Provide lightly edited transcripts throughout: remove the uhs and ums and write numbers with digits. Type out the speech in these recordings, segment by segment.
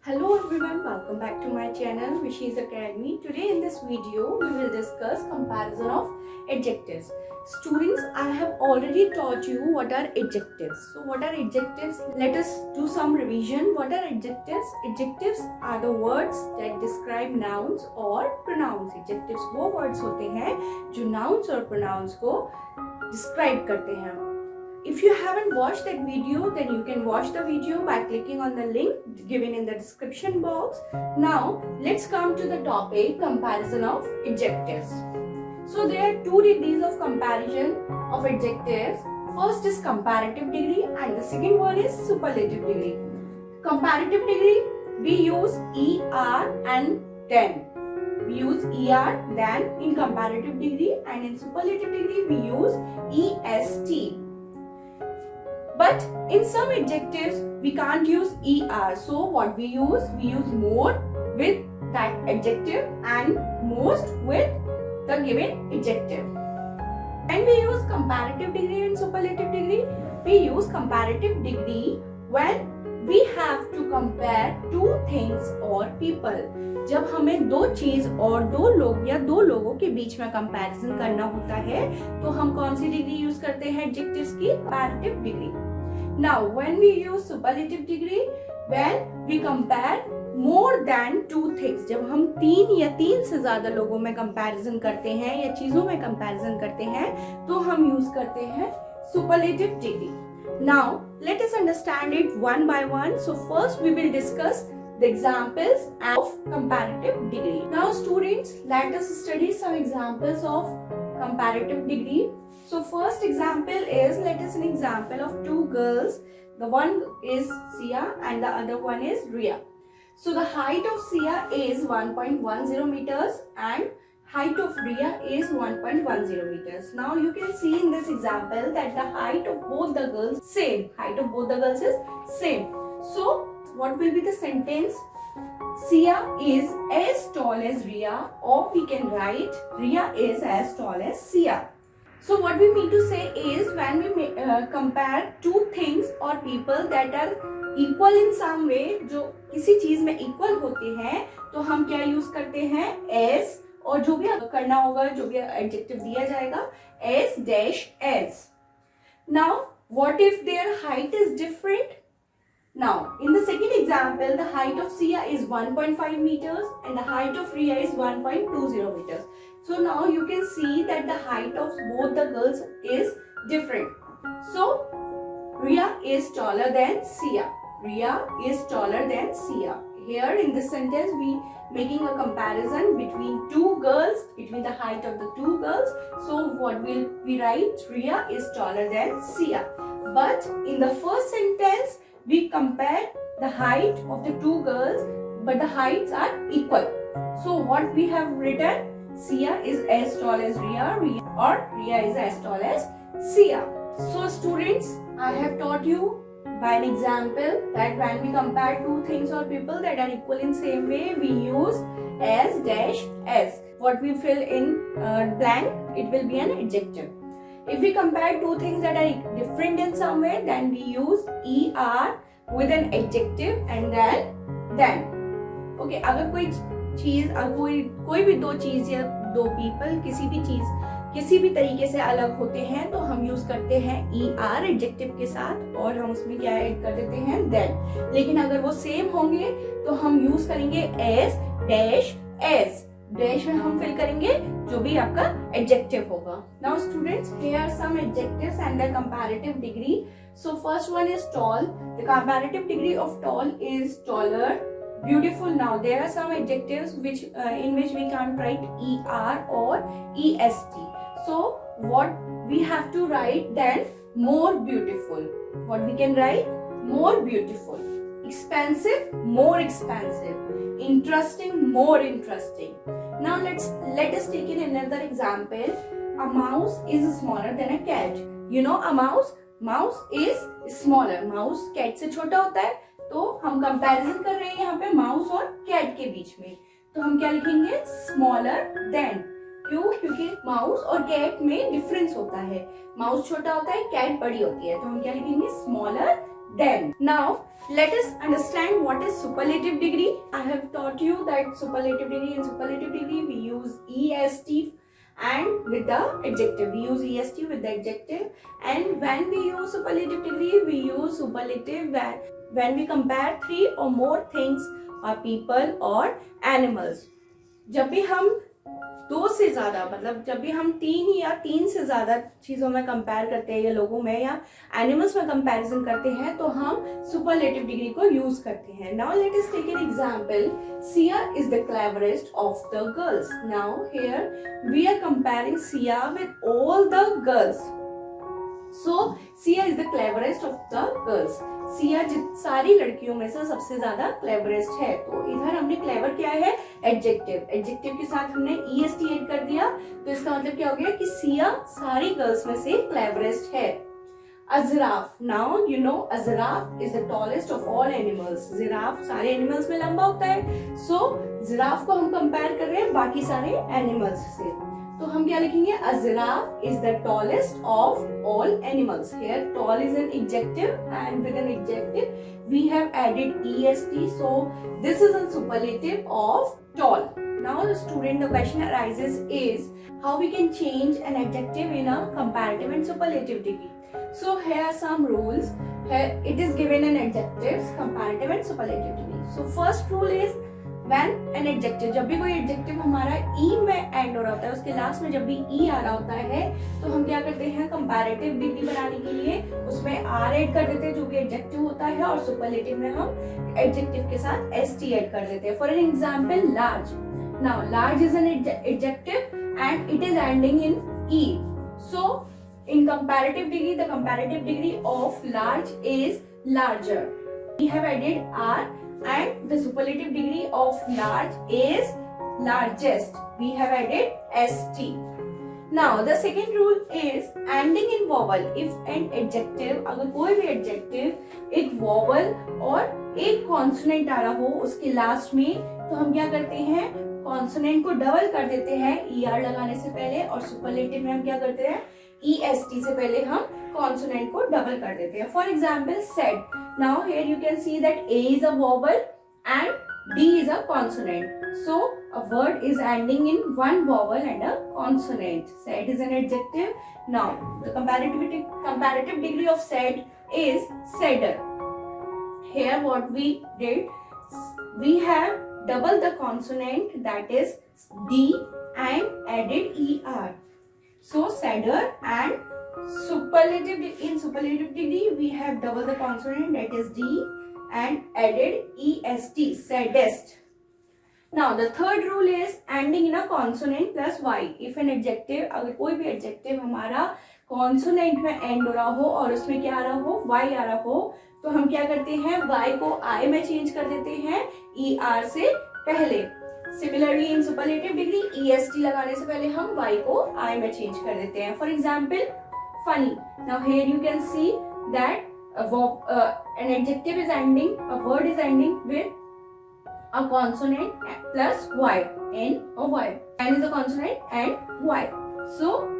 Hello everyone, welcome back to my channel Vishi's Academy. Today in this video we will discuss comparison of adjectives. Students, I have already taught you what are adjectives. So what are adjectives? Let us do some revision. What are adjectives? Adjectives are the words that describe nouns or pronouns. Adjectives वो words होते हैं जो nouns और pronouns को describe करते हैं. If you haven't watched that video, then you can watch the video by clicking on the link given in the description box. Now, let's come to the topic comparison of adjectives. So, there are two degrees of comparison of adjectives. First is comparative degree and the second one is superlative degree. Comparative degree, we use ER and then. We use ER then in comparative degree, and in superlative degree we use EST. But in some adjectives we can't use ER. So what we use more with that adjective and most with the given adjective. When we use comparative degree and superlative degree, we use comparative degree when we have to compare two things or people. जब हमें दो चीज और दो लोग या दो लोगों के बीच में कंपैरिजन करना होता है तो हम कौन सी डिग्री यूज करते हैं एडजेक्टिव्स की? Comparative degree. Now, when we use superlative degree, when we compare more than two things, जब हम तीन या तीन से ज्यादा लोगों में कंपैरिजन करते हैं या चीजों में कंपैरिजन करते हैं तो हम यूज करते हैं superlative degree. Now, let us understand it one by one. So, first we will discuss the examples of comparative degree. Now, students, let us study some examples of comparative degree. So first example is, let us an example of two girls. The one is Sia and the other one is Ria. So the height of Sia is 1.10 meters and height of Ria is 1.10 meters. Now you can see in this example that the height of both the girls same. Height of both the girls is same. So what will be the sentence? Sia is as tall as Ria, or we can write Ria is as tall as Sia. So what we mean to say is when we compare two things or people that are equal in some way, जो किसी चीज में equal होते हैं तो हम क्या use करते हैं? as, और जो भी करना होगा, जो भी adjective दिया जाएगा, as dash as. Now what if their height is different? Now, in the second example, the height of Sia is 1.5 meters and the height of Ria is 1.20 meters. So now you can see that the height of both the girls is different. So, Ria is taller than Sia. Ria is taller than Sia. Here in this sentence, we making a comparison between two girls, between the height of the two girls. So, what will we write? Ria is taller than Sia. But in the first sentence, we compare the height of the two girls, but the heights are equal. So what we have written? Sia is as tall as Ria, or Ria is as tall as Sia. So students, I have taught you by an example that when we compare two things or people that are equal in same way, we use as dash as. What we fill in blank, it will be an adjective. If we compare two things that are different in some way, then we use ER with an adjective and then. Okay, अगर कोई चीज, कोई भी दो चीज या दो people किसी भी तरीके से अलग होते हैं तो हम यूज करते हैं ER एडजेक्टिव के साथ और हम उसमें क्या ऐड कर देते हैं? then. लेकिन अगर वो सेम होंगे तो हम यूज करेंगे as dash as. डैश में हम फिल करेंगे जो भी आपका एडजेक्टिव होगा. Now students, here are some adjectives and their comparative degree. So first one is tall. The comparative degree of tall is taller, beautiful. Now there are some adjectives which in which we can't write ER or EST. So what we have to write then? More beautiful. What we can write? More beautiful. Expensive, more expensive. Interesting, more interesting. Now let us take in another example. A mouse is smaller than a cat. You know a mouse is smaller. Mouse cat से छोटा होता है तो हम comparison कर रहे हैं यहाँ पे माउस और कैट के बीच में. तो हम क्या लिखेंगे? Smaller than. क्यों? क्योंकि माउस और कैट में डिफरेंस होता है. माउस छोटा होता है, कैट बड़ी होती है. तो हम क्या लिखेंगे? Smaller Then, now let us understand what is superlative degree. I have taught you that superlative degree, in superlative degree we use est and with the adjective. We use est with the adjective, and when we use superlative degree, we use superlative when we compare three or more things or people or animals. जब भी हम दो से ज्यादा, मतलब जब भी हम तीन या तीन से ज्यादा चीजों में कंपेयर करते हैं या लोगों में या एनिमल्स में कंपैरिजन करते हैं तो हम सुपरलेटिव डिग्री को यूज करते हैं. Now let us take an example. Sia is the cleverest of the girls. Now here we are comparing Sia with all the girls. So Sia is the cleverest of the girls. Sia सारी लड़कियों में से सबसे ज्यादा cleverest है. तो इधर हमने क्लेवर क्या है, एडजेक्टिव. एडजेक्टिव के साथ हमने est ऐड कर दिया, तो इसका मतलब क्या हो गया कि Sia सारी गर्ल्स में से क्लेवरेस्ट है. A giraffe. Now you know a giraffe is the tallest of all animals. Giraffe सारे एनिमल्स में लंबा होता है. So giraffe को हम कंपेयर कर रहे हैं बाकी सारे एनिमल्स से. तो हम क्या लिखेंगे, a giraffe is the tallest of all animals. Here tall is an adjective and with an adjective we have added est, so this is a superlative of tall. Now the student, the question arises is how we can change an adjective in a comparative and superlative degree. So here are some rules. Here it is given an adjectives, comparative and superlative degree. So first rule is when an adjective, जब भी कोई adjective हमारा e में end हो रहा होता है, उसके लास्ट में जब भी e आ रहा होता है तो हम क्या करते हैं, comparative degree बनाने के लिए उसमें r ऐड कर देते हैं जो भी adjective होता है, और superlative में हम adjective के साथ st ऐड कर देते हैं. For an example, large. Now large is an adjective and it is ending in e. So in comparative degree, the comparative degree of large is larger. We have added r, and the superlative degree of large is largest. We have added st. Now the second rule is ending in vowel. If an adjective, अगर कोई भी adjective एक vowel और एक consonant आ रहा हो उसके last में, तो हम क्या करते हैं, consonant को डबल कर देते हैं er लगाने से पहले, और superlative में हम क्या करते हैं, est से पहले हम consonant को डबल कर देते हैं. For example, said. Now here you can see that a is a vowel and d is a consonant. So a word is ending in one vowel and a consonant. Said is an adjective. Now the comparative degree of said is saidder. Here what we did, we have double the consonant, that is d, and added er. So saidder, and in superlative degree we have double the consonant, that is d, and added est, saddest. Now the third rule is ending in a consonant plus y. If an adjective, अगर कोई भी adjective हमारा consonant में end हो रहा हो और उसमें क्या आ रहा हो, y आ रहा हो, तो हम क्या करते हैं, y को I में change कर देते हैं er से पहले. Similarly in superlative degree est लगाने से पहले हम y को I में change कर देते हैं. For example, funny. Now here you can see that an adjective is ending, a word is ending with a consonant plus y, n or y. N is a consonant and y. So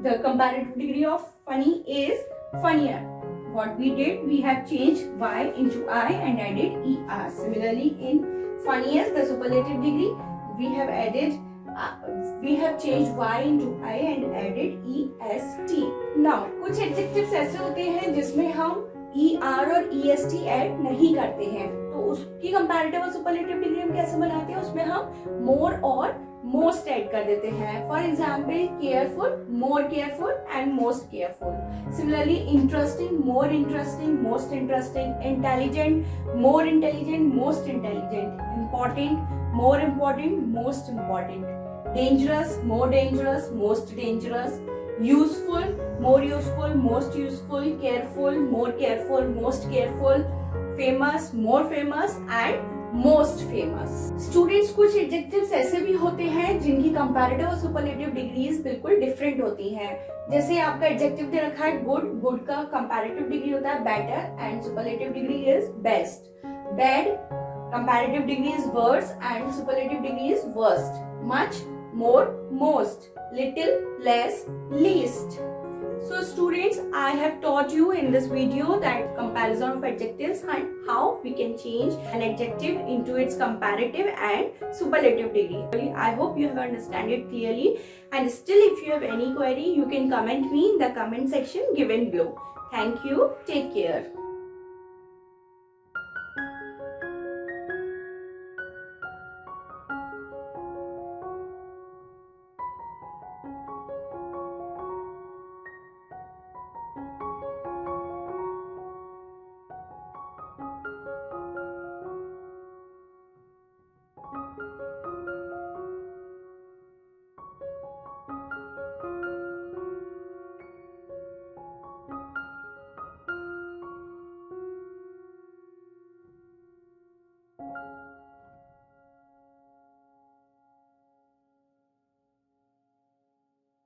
the comparative degree of funny is funnier. What we did, we have changed y into I and added er. Similarly in funniest, the superlative degree, we have changed y into I and added est. Now कुछ adjectives ऐसे होते हैं जिसमें हम er और est add नहीं करते हैं, तो उसकी comparative और superlative degree हम कैसे बनाते हैं, उसमें हम more और most ऐड कर देते हैं. For example, careful, more careful and most careful. Similarly, interesting, more interesting, most interesting. Intelligent, more intelligent, most intelligent. Important, more important, most important. Dangerous, more dangerous, most dangerous. Useful, more useful, most useful. Careful, more careful, most careful. Famous, more famous and most famous. Students, कुछ adjectives ऐसे भी होते हैं जिनकी comparative और superlative degrees बिल्कुल different होती हैं. जैसे आपका एडजेक्टिव दे रखा है गुड, गुड का कंपैरेटिव डिग्री होता है better and superlative degree is best. Bad comparative degree is worse and superlative degree is worst. Much, more, most. Little, less, least. So students, I have taught you in this video that comparison of adjectives and how we can change an adjective into its comparative and superlative degree. I hope you have understood it clearly, and still if you have any query, you can comment me in the comment section given below. Thank you. Take care.